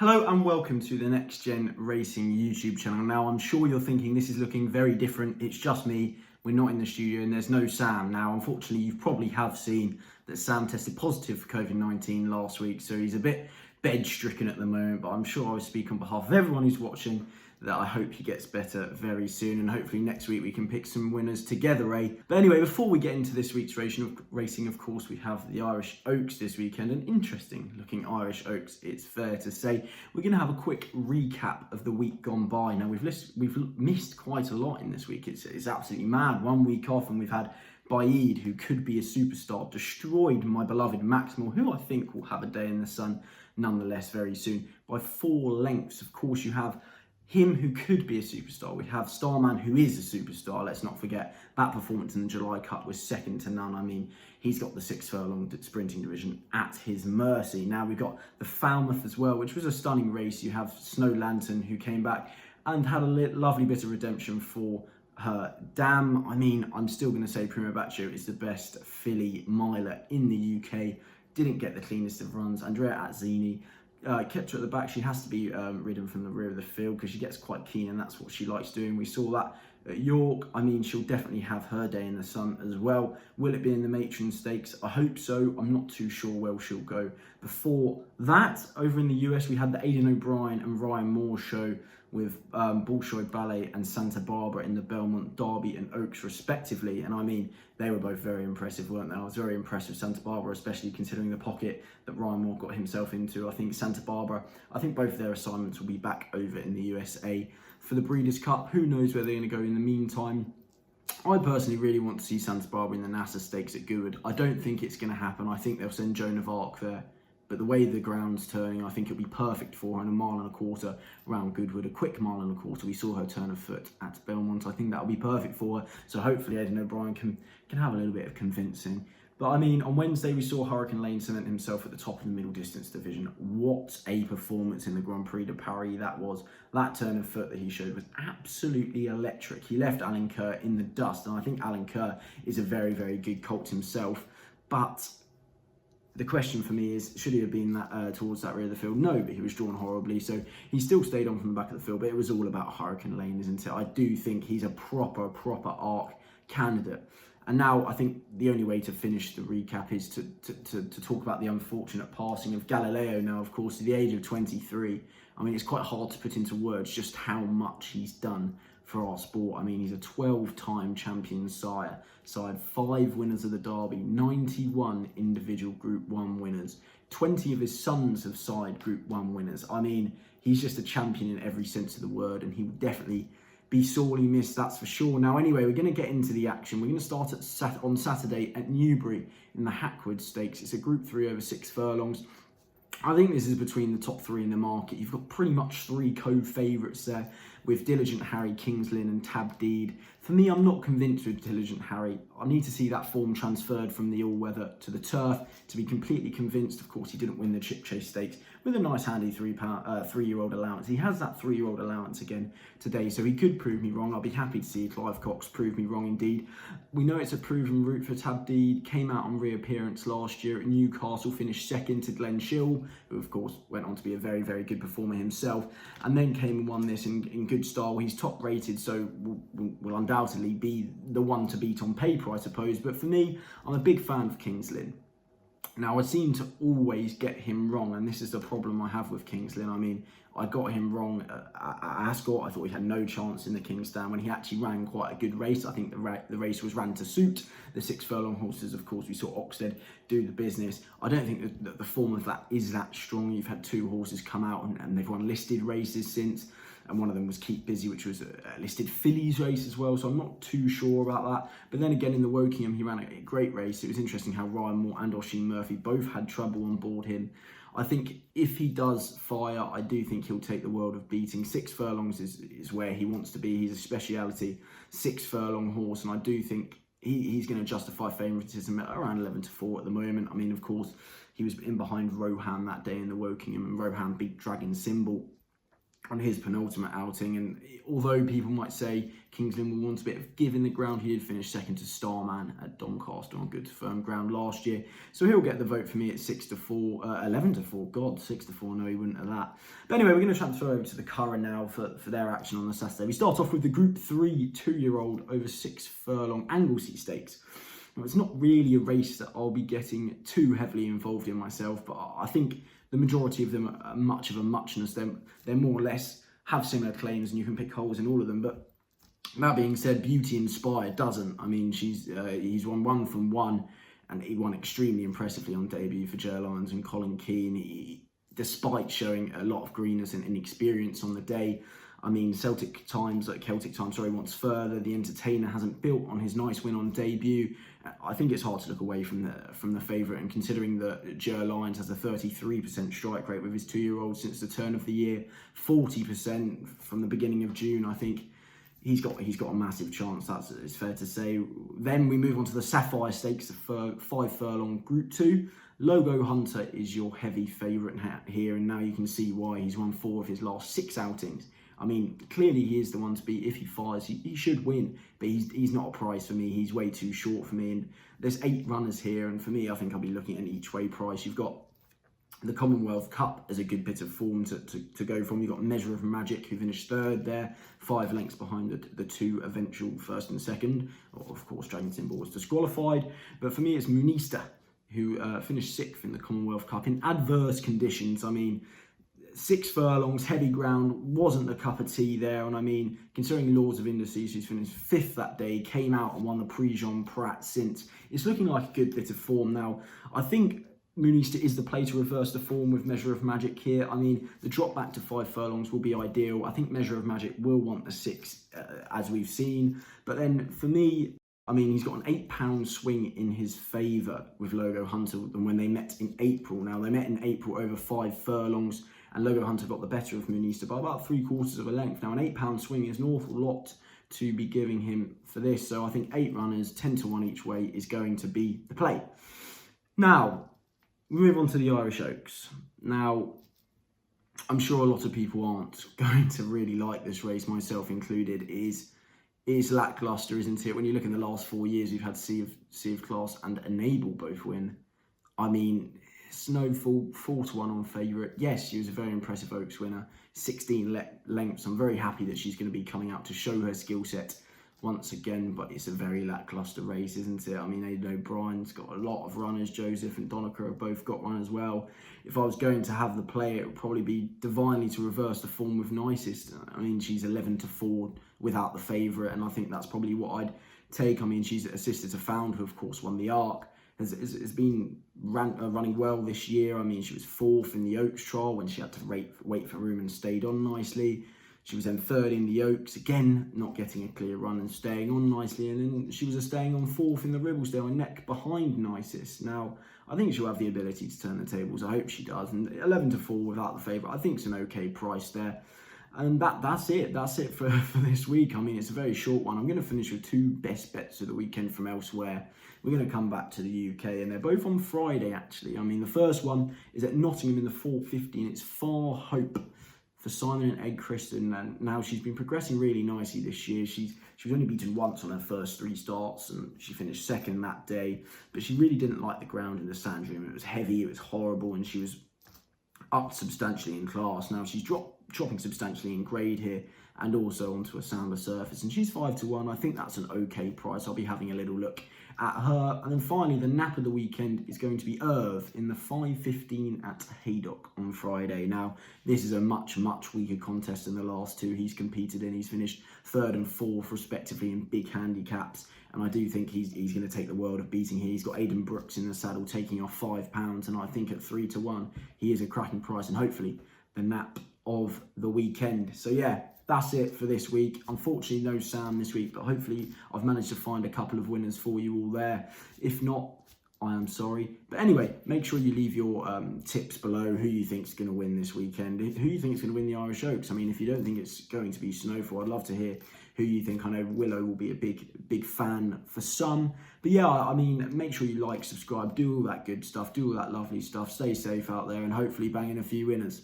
Hello and welcome to the Next Gen Racing YouTube channel. Now, I'm sure you're thinking this is looking very different. It's just me. We're not in the studio and there's no Sam. Now, unfortunately, you probably have seen that Sam tested positive for COVID-19 last week, so he's a bit bed-stricken at the moment, but I'm sure I will speak on behalf of everyone who's watching that I hope he gets better very soon, and hopefully next week we can pick some winners together, eh? But anyway, before we get into this week's racing, of course, we have the Irish Oaks this weekend, an interesting looking Irish Oaks, it's fair to say. We're going to have a quick recap of the week gone by. Now, we've missed quite a lot in this week. It's absolutely mad. 1 week off and we've had Baid, who could be a superstar, destroyed my beloved Maximal, who I think will have a day in the sun nonetheless very soon, by 4 lengths. Of course, you have him who could be a superstar. We have Starman, who is a superstar. Let's not forget that performance in the July Cup was second to none. I mean, he's got the 6 furlong sprinting division at his mercy. Now we've got the Falmouth as well, which was a stunning race. You have Snow Lantern, who came back and had a lovely bit of redemption for her dam. I mean, I'm still going to say Primo Bacio is the best filly miler in the UK. Didn't get the cleanest of runs. Andrea Azzini kept her at the back. She has to be ridden from the rear of the field because she gets quite keen and that's what she likes doing. We saw that at York. I mean, she'll definitely have her day in the sun as well. Will it be in the Matron Stakes? I hope so. I'm not too sure where she'll go. Before that, over in the US, we had the Aidan O'Brien and Ryan Moore show with Bolshoi Ballet and Santa Barbara in the Belmont Derby and Oaks respectively. And I mean, they were both very impressive, weren't they? I was very impressed with Santa Barbara, especially considering the pocket that Ryan Moore got himself into. I think Santa Barbara, I think both of their assignments will be back over in the USA for the Breeders' Cup. Who knows where they're going to go in the meantime. I personally really want to see Santa Barbara in the NASA Stakes at Goodwood. I don't think it's going to happen. I think they'll send Joan of Arc there. But the way the ground's turning, I think it'll be perfect for her in 1.25 miles around Goodwood, a quick 1.25 miles. We saw her turn a foot at Belmont. I think that'll be perfect for her. So hopefully Aidan O'Brien can have a little bit of convincing. But I mean, on Wednesday, we saw Hurricane Lane cement himself at the top of the middle distance division. What a performance in the Grand Prix de Paris that was. That turn of foot that he showed was absolutely electric. He left Alan Kerr in the dust. And I think Alan Kerr is a very, very good colt himself. But the question for me is, should he have been towards that rear of the field? No, but he was drawn horribly, so he still stayed on from the back of the field, but it was all about Hurricane Lane, isn't it? I do think he's a proper ARC candidate. And now I think the only way to finish the recap is to talk about the unfortunate passing of Galileo now, of course, at the age of 23. I mean, it's quite hard to put into words just how much he's done for our sport. I mean, he's a 12-time champion side, 5 winners of the Derby, 91 individual Group 1 winners, 20 of his sons have side Group 1 winners. I mean, he's just a champion in every sense of the word, and he will definitely be sorely missed, that's for sure. Now, anyway, we're going to get into the action. We're going to start on Saturday at Newbury in the Hackwood Stakes. It's a Group 3 over 6 furlongs. I think this is between the top 3 in the market. You've got pretty much 3 co-favourites there with Diligent Harry, Kings Lynn and Tabdeed. For me, I'm not convinced with Diligent Harry. I need to see that form transferred from the all-weather to the turf to be completely convinced. Of course, he didn't win the Chip Chase Stakes with a nice handy 3-year-old allowance. He has that 3-year-old allowance again today, so he could prove me wrong. I'll be happy to see Clive Cox prove me wrong indeed. We know it's a proven route for Tabdeed. Came out on reappearance last year at Newcastle, finished second to Glenn Schill, who of course went on to be a very, very good performer himself, and then came and won this in good style. He's top rated, so will undoubtedly be the one to beat on paper, I suppose. But for me, I'm a big fan of Kings Lynn. Now, I seem to always get him wrong, and this is the problem I have with Kings Lynn. I mean, I got him wrong at Ascot. I thought he had no chance in the King's Stand when he actually ran quite a good race. I think the race was ran to suit the 6 furlong horses. Of course, we saw Oxted do the business. I don't think that the form of that is that strong. You've had 2 horses come out and they've won listed races since. And one of them was Keep Busy, which was a listed fillies race as well, so I'm not too sure about that. But then again, in the Wokingham, he ran a great race. It was interesting how Ryan Moore and Oisin Murphy both had trouble on board him. I think if he does fire, I do think he'll take the world of beating. 6 furlongs is where he wants to be. He's a speciality 6 furlong horse, and I do think he's going to justify favouritism at around 11-4 at the moment. I mean, of course, he was in behind Rohan that day in the Wokingham, and Rohan beat Dragon Symbol. on his penultimate outing. And although people might say Kingsland will want a bit of give in the ground, he did finish second to Starman at Doncaster on good firm ground last year. So he'll get the vote for me at 6-4, 11-4. God, 6-4. No, he wouldn't have that. But anyway, we're going to transfer over to the Curragh now for their action on the Saturday. We start off with the Group 3 2-year-old over 6 furlong Anglesey Stakes. Now, it's not really a race that I'll be getting too heavily involved in myself, but I think the majority of them are much of a muchness. They're more or less have similar claims, and you can pick holes in all of them. But that being said, Beauty Inspired doesn't. I mean, he's won 1 from 1, and he won extremely impressively on debut for Ger Lyons and Colin Keane. Despite showing a lot of greenness and inexperience on the day. I mean, Celtic Times wants further. The Entertainer hasn't built on his nice win on debut. I think it's hard to look away from the favourite, and considering that Ger Lyons has a 33% strike rate with his 2-year-old since the turn of the year, 40% from the beginning of June, I think he's got a massive chance. It's fair to say. Then we move on to the Sapphire Stakes, the 5 furlong Group 2. Logo Hunter is your heavy favourite here, and now you can see why. He's won 4 of his last 6 outings. I mean, clearly he is the one to beat. If he fires, he should win, but he's not a price for me. He's way too short for me, and there's 8 runners here, and for me, I think I'll be looking at an each way price. You've got the Commonwealth Cup as a good bit of form to go from. You've got Measure of Magic, who finished 3rd there, 5 lengths behind the 2 eventual 1st and 2nd. Of course, Dragon Symbol was disqualified, but for me, it's Munista, who finished 6th in the Commonwealth Cup in adverse conditions. I mean, 6 furlongs, heavy ground, wasn't the cup of tea there. And I mean, considering Lords of Indices, who's finished 5th that day, came out and won the Prix-Jean Prat since, it's looking like a good bit of form now. I think Munista is the play to reverse the form with Measure of Magic here. I mean, the drop back to 5 furlongs will be ideal. I think Measure of Magic will want the 6, as we've seen. But then for me, I mean, he's got an £8 swing in his favour with Logo Hunter than when they met in April. Now, they met in April over 5 furlongs, and Logo Hunter got the better of Munista by about 3/4 of a length. Now, an £8 swing is an awful lot to be giving him for this. So I think 8 runners, 10-1 each way is going to be the play. Now, we move on to the Irish Oaks. Now, I'm sure a lot of people aren't going to really like this race, myself included. It is lacklustre, isn't it? When you look in the last 4 years, we've had Sea of Class and Enable both win. I mean, Snowfall, 4-1 on favourite. Yes, she was a very impressive Oaks winner. 16 lengths. I'm very happy that she's going to be coming out to show her skill set once again, but it's a very lacklustre race, isn't it? I mean, Aidan O'Brien's got a lot of runners. Joseph and Donica have both got runners well. If I was going to have the play, it would probably be divinely to reverse the form with Nicest. I mean, she's 11-4 without the favourite, and I think that's probably what I'd take. I mean, she's assisted to Found, who of course won the Arc. Has been running well this year. I mean, she was 4th in the Oaks trial when she had to wait for room and stayed on nicely. She was then 3rd in the Oaks, again, not getting a clear run and staying on nicely. And then she was staying on 4th in the Ribblesdale, a neck behind Nicest. Now, I think she'll have the ability to turn the tables. I hope she does. And 11-4 without the favourite, I think it's an okay price there. And that's it. That's it for this week. I mean, it's a very short one. I'm going to finish with 2 best bets of the weekend from elsewhere. We're going to come back to the UK, and they're both on Friday, actually. I mean, the first one is at Nottingham in the 4:50, and it's Far Hope for Simon and Egg Kristen. And now she's been progressing really nicely this year. She was only beaten once on her first 3 starts, and she finished 2nd that day. But she really didn't like the ground in the Sandringham. It was heavy, it was horrible, and she was up substantially in class. Now she's dropping substantially in grade here, and also onto a sounder surface, and she's 5-1. I think that's an okay price. I'll be having a little look at her. And then finally, the nap of the weekend is going to be Irv in the 5:15 at Haydock on Friday. Now, this is a much weaker contest than the last 2 he's competed in. He's finished 3rd and 4th respectively in big handicaps, and I do think he's going to take the world of beating here. He's got Aidan Brooks in the saddle taking off £5, and I think at 3-1 he is a cracking price, and hopefully the nap of the weekend. So yeah, that's it for this week. Unfortunately, no Sam this week, but hopefully I've managed to find a couple of winners for you all there. If not, I am sorry. But anyway, make sure you leave your tips below, who you think is going to win this weekend, who you think is going to win the Irish Oaks. I mean, if you don't think it's going to be Snowfall, I'd love to hear who you think. I know Willow will be a big fan for some. But yeah, I mean, make sure you like, subscribe, do all that good stuff, do all that lovely stuff. Stay safe out there, and hopefully bang in a few winners.